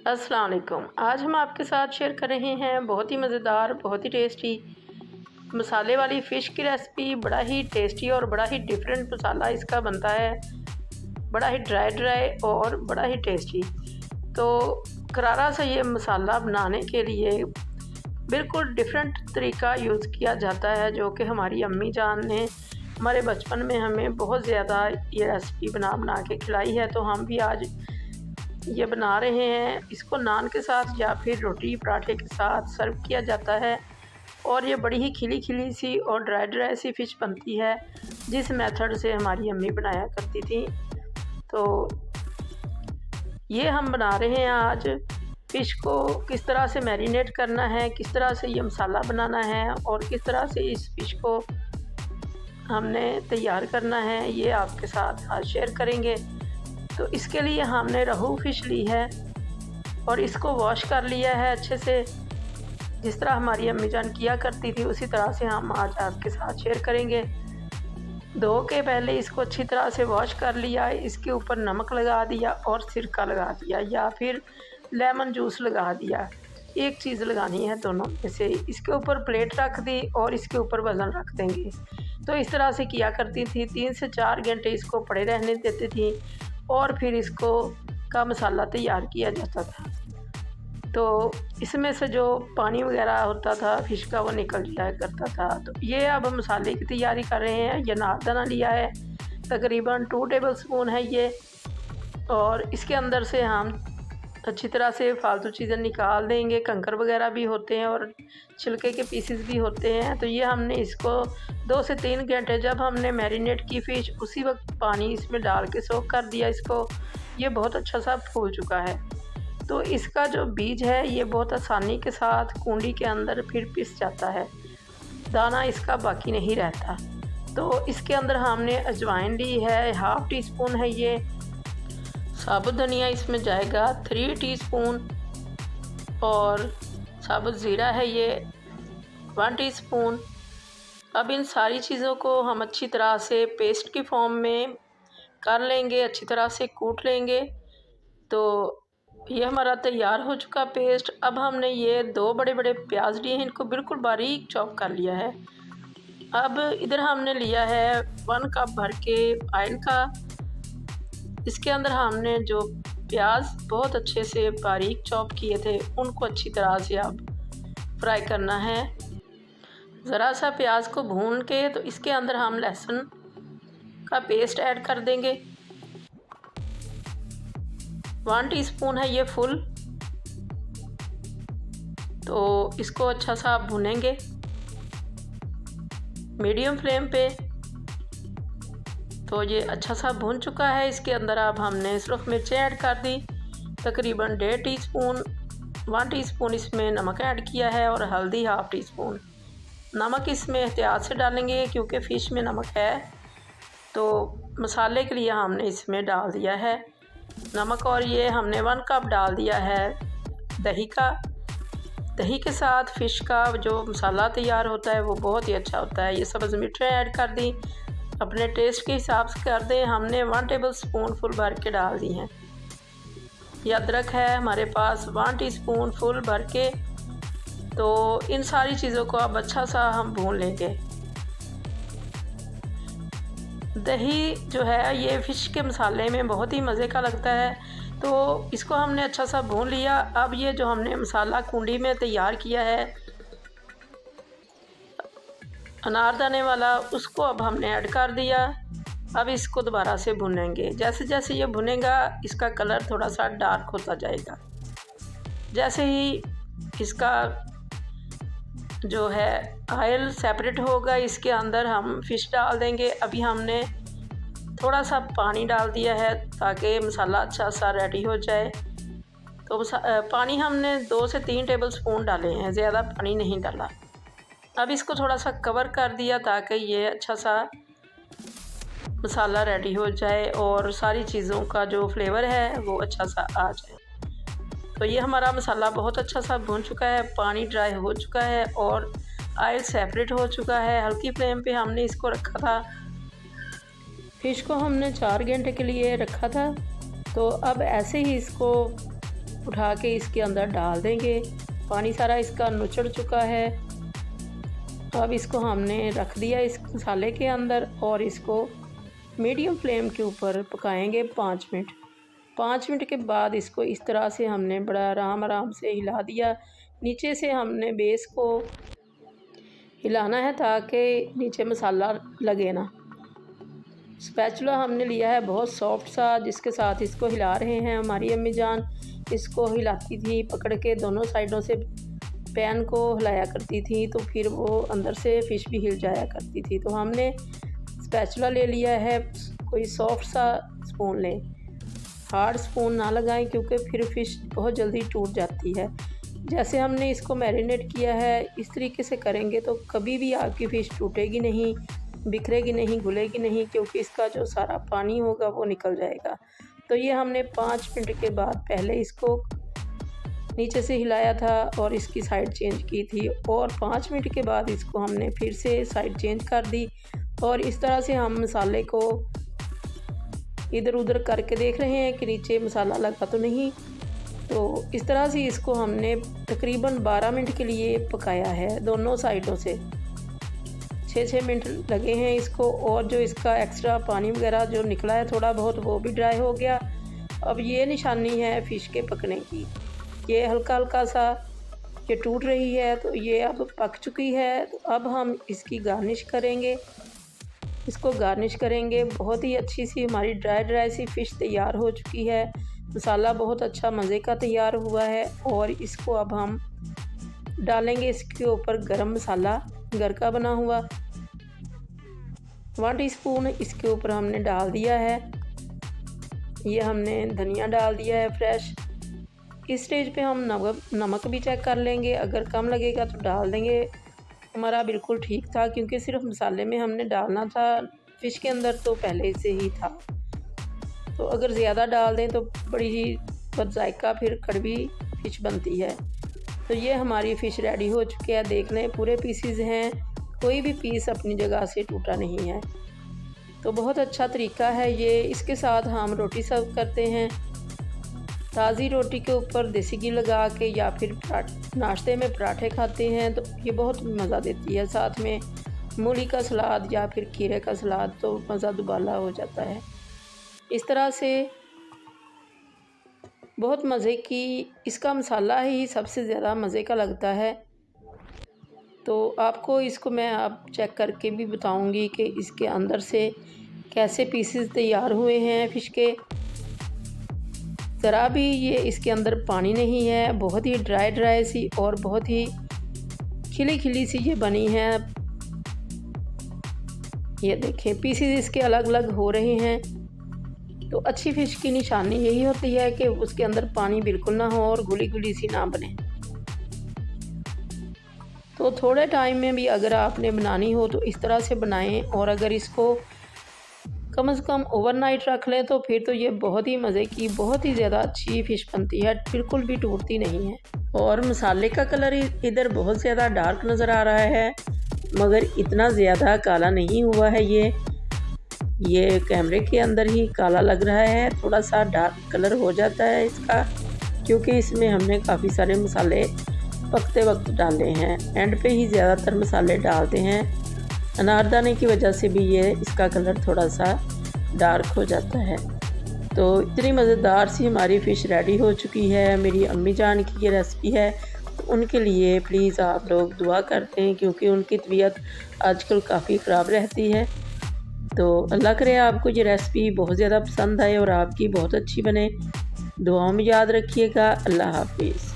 अस्सलाम वालेकुम। आज हम आपके साथ शेयर कर रहे हैं बहुत ही मज़ेदार, बहुत ही टेस्टी मसाले वाली फ़िश की रेसिपी। बड़ा ही टेस्टी और बड़ा ही डिफरेंट मसाला इसका बनता है। बड़ा ही ड्राई ड्राई और बड़ा ही टेस्टी। तो करारा सा ये मसाला बनाने के लिए बिल्कुल डिफरेंट तरीका यूज़ किया जाता है, जो कि हमारी अम्मी जान ने हमारे बचपन में हमें बहुत ज़्यादा ये रेसिपी बना बना के खिलाई है। तो हम भी आज ये बना रहे हैं। इसको नान के साथ या फिर रोटी पराठे के साथ सर्व किया जाता है और ये बड़ी ही खिली खिली सी और ड्राई ड्राई सी फ़िश बनती है, जिस मेथड से हमारी अम्मी बनाया करती थी। तो ये हम बना रहे हैं आज। फ़िश को किस तरह से मैरिनेट करना है, किस तरह से ये मसाला बनाना है और किस तरह से इस फ़िश को हमने तैयार करना है, ये आपके साथ आज शेयर करेंगे। तो इसके लिए हमने रोहू फ़िश ली है और इसको वॉश कर लिया है अच्छे से। जिस तरह हमारी अम्मी जान किया करती थी उसी तरह से हम आज आपके साथ शेयर करेंगे। धो के पहले इसको अच्छी तरह से वॉश कर लिया, इसके ऊपर नमक लगा दिया और सिरका लगा दिया या फिर लेमन जूस लगा दिया। एक चीज़ लगानी है दोनों में से। इसके ऊपर प्लेट रख दी और इसके ऊपर वज़न रख देंगे। तो इस तरह से किया करती थी। 3 से 4 घंटे इसको पड़े रहने देती थी और फिर इसको का मसाला तैयार किया जाता था। तो इसमें से जो पानी वगैरह होता था फ़िश का, वो निकल जाया करता था। तो ये अब हम मसाले की तैयारी कर रहे हैं। ये अनारदाना लिया है, तकरीबन 2 टेबल स्पून है ये, और इसके अंदर से हम अच्छी तरह से फालतू चीज़ें निकाल देंगे। कंकर वगैरह भी होते हैं और छिलके के पीसेस भी होते हैं। तो ये हमने इसको 2 से 3 घंटे, जब हमने मैरिनेट की फ़िश उसी वक्त पानी इसमें डाल के सोक कर दिया इसको। ये बहुत अच्छा सा फूल चुका है। तो इसका जो बीज है ये बहुत आसानी के साथ कुंडी के अंदर फिर पिस जाता है, दाना इसका बाकी नहीं रहता। तो इसके अंदर हमने अजवाइन ली है, 1/2 टीस्पून है ये। साबुत धनिया इसमें जाएगा 3 टीस्पून और साबुत ज़ीरा है ये 1 टीस्पून। अब इन सारी चीज़ों को हम अच्छी तरह से पेस्ट की फॉर्म में कर लेंगे, अच्छी तरह से कूट लेंगे। तो ये हमारा तैयार हो चुका पेस्ट। अब हमने ये 2 बड़े बड़े प्याज लिए हैं, इनको बिल्कुल बारीक चॉप कर लिया है। अब इधर हमने लिया है 1 कप भर के ऑयल का। इसके अंदर हमने जो प्याज बहुत अच्छे से बारीक चॉप किए थे उनको अच्छी तरह से अब फ्राई करना है। ज़रा सा प्याज को भून के तो इसके अंदर हम लहसुन का पेस्ट ऐड कर देंगे। 1 टीस्पून है ये फुल। तो इसको अच्छा सा भुनेंगे मीडियम फ्लेम पे। तो ये अच्छा सा भून चुका है। इसके अंदर अब हमने सिर्फ मिर्चें ऐड कर दी, तकरीबन 1.5 टीस्पून। 1 टीस्पून इसमें नमक ऐड किया है और हल्दी 1/2 टीस्पून। नमक इसमें एहतियात से डालेंगे क्योंकि फ़िश में नमक है। तो मसाले के लिए हमने इसमें डाल दिया है नमक। और ये हमने 1 कप डाल दिया है दही का। दही के साथ फ़िश का जो मसाला तैयार होता है वो बहुत ही अच्छा होता है। ये सब्ज़ मिर्चें ऐड कर दी, अपने टेस्ट के हिसाब से कर दें। हमने 1 टेबल स्पून फुल भर के डाल दी हैं। ये अदरक है हमारे पास 1 टीस्पून फुल भर के। तो इन सारी चीज़ों को अब अच्छा सा हम भून लेंगे। दही जो है ये फ़िश के मसाले में बहुत ही मज़े का लगता है। तो इसको हमने अच्छा सा भून लिया। अब ये जो हमने मसाला कुंडी में तैयार किया है अनारदाने वाला, उसको अब हमने ऐड कर दिया। अब इसको दोबारा से भुनेंगे। जैसे जैसे ये भुनेगा इसका कलर थोड़ा सा डार्क होता जाएगा। जैसे ही इसका जो है ऑयल सेपरेट होगा, इसके अंदर हम फ़िश डाल देंगे। अभी हमने थोड़ा सा पानी डाल दिया है ताकि मसाला अच्छा सा रेडी हो जाए। तो पानी हमने 2 से 3 टेबल स्पून डाले हैं, ज़्यादा पानी नहीं डाला। अब इसको थोड़ा सा कवर कर दिया ताकि ये अच्छा सा मसाला रेडी हो जाए और सारी चीज़ों का जो फ्लेवर है वो अच्छा सा आ जाए। तो ये हमारा मसाला बहुत अच्छा सा भून चुका है, पानी ड्राई हो चुका है और ऑयल सेपरेट हो चुका है। हल्की फ्लेम पे हमने इसको रखा था। फ़िश को हमने 4 घंटे के लिए रखा था। तो अब ऐसे ही इसको उठा के इसके अंदर डाल देंगे। पानी सारा इसका नुचड़ चुका है। अब इसको हमने रख दिया इस मसाले के अंदर और इसको मीडियम फ्लेम के ऊपर पकाएंगे 5 मिनट। 5 मिनट के बाद इसको इस तरह से हमने बड़ा आराम से हिला दिया। नीचे से हमने बेस को हिलाना है ताकि नीचे मसाला लगे ना। स्पैचुला हमने लिया है बहुत सॉफ्ट सा, जिसके साथ इसको हिला रहे हैं। हमारी अम्मी जान इसको हिलाती थी, पकड़ के दोनों साइडों से पैन को हिलाया करती थी, तो फिर वो अंदर से फ़िश भी हिल जाया करती थी। तो हमने स्पैचुला ले लिया है, कोई सॉफ्ट सा स्पून लें, हार्ड स्पून ना लगाएं क्योंकि फिर फ़िश बहुत जल्दी टूट जाती है। जैसे हमने इसको मैरिनेट किया है इस तरीके से करेंगे तो कभी भी आपकी फ़िश टूटेगी नहीं, बिखरेगी नहीं, घुलेगी नहीं, क्योंकि इसका जो सारा पानी होगा वो निकल जाएगा। तो ये हमने 5 मिनट के बाद पहले इसको नीचे से हिलाया था और इसकी साइड चेंज की थी, और 5 मिनट के बाद इसको हमने फिर से साइड चेंज कर दी। और इस तरह से हम मसाले को इधर उधर करके देख रहे हैं कि नीचे मसाला लगा तो नहीं। तो इस तरह से इसको हमने तकरीबन 12 मिनट के लिए पकाया है दोनों साइडों से। 6-6 मिनट लगे हैं इसको, और जो इसका एक्स्ट्रा पानी वगैरह जो निकला है थोड़ा बहुत वो भी ड्राई हो गया। अब ये निशानी है फ़िश के पकने की, ये हल्का हल्का सा ये टूट रही है, तो ये अब पक चुकी है। तो अब हम इसकी गार्निश करेंगे, इसको गार्निश करेंगे। बहुत ही अच्छी सी हमारी ड्राई सी फ़िश तैयार हो चुकी है। मसाला बहुत अच्छा मज़े का तैयार हुआ है, और इसको अब हम डालेंगे इसके ऊपर गरम मसाला घर का बना हुआ 1 टीस्पून इसके ऊपर हमने डाल दिया है। ये हमने धनिया डाल दिया है फ्रेश। इस स्टेज पे हम नमक भी चेक कर लेंगे, अगर कम लगेगा तो डाल देंगे। हमारा बिल्कुल ठीक था क्योंकि सिर्फ मसाले में हमने डालना था, फ़िश के अंदर तो पहले से ही था। तो अगर ज़्यादा डाल दें तो बड़ी ही बदजायका फिर कड़वी फ़िश बनती है। तो ये हमारी फ़िश रेडी हो चुकी है। देख लें पूरे पीसीज हैं, कोई भी पीस अपनी जगह से टूटा नहीं है। तो बहुत अच्छा तरीका है ये। इसके साथ हम रोटी सर्व करते हैं, ताज़ी रोटी के ऊपर देसी घी लगा के, या फिर नाश्ते में पराठे खाते हैं तो ये बहुत मज़ा देती है। साथ में मूली का सलाद या फिर खीरे का सलाद तो मज़ा दुबाला हो जाता है। इस तरह से बहुत मज़े की, इसका मसाला ही सबसे ज़्यादा मज़े का लगता है। तो आपको इसको मैं अब चेक करके भी बताऊंगी कि इसके अंदर से कैसे पीसेस तैयार हुए हैं फ़िश के। ज़रा भी ये इसके अंदर पानी नहीं है, बहुत ही ड्राई सी और बहुत ही खिली सी ये बनी है। ये देखें पीसेस इसके अलग अलग हो रहे हैं। तो अच्छी फ़िश की निशानी यही होती है कि उसके अंदर पानी बिल्कुल ना हो और घुली सी ना बने। तो थोड़े टाइम में भी अगर आपने बनानी हो तो इस तरह से बनाएं, और अगर इसको कम से कम ओवरनाइट रख लें तो फिर तो ये बहुत ही मज़े की, बहुत ही ज़्यादा अच्छी फ़िश बनती है, बिल्कुल भी टूटती नहीं है। और मसाले का कलर इधर बहुत ज़्यादा डार्क नज़र आ रहा है, मगर इतना ज़्यादा काला नहीं हुआ है। ये कैमरे के अंदर ही काला लग रहा है, थोड़ा सा डार्क कलर हो जाता है इसका, क्योंकि इसमें हमने काफ़ी सारे मसाले पकते वक्त डाले हैं। एंड पे ही ज़्यादातर मसाले डालते हैं, अनारदाने की वजह से भी ये इसका कलर थोड़ा सा डार्क हो जाता है। तो इतनी मज़ेदार सी हमारी फ़िश रेडी हो चुकी है। मेरी अम्मी जान की ये रेसिपी है, तो उनके लिए प्लीज़ आप लोग दुआ करते हैं, क्योंकि उनकी तबीयत आजकल काफ़ी ख़राब रहती है। तो अल्लाह करे आपको ये रेसिपी बहुत ज़्यादा पसंद आए और आपकी बहुत अच्छी बने। दुआओं में याद रखिएगा। अल्लाह हाफिज़।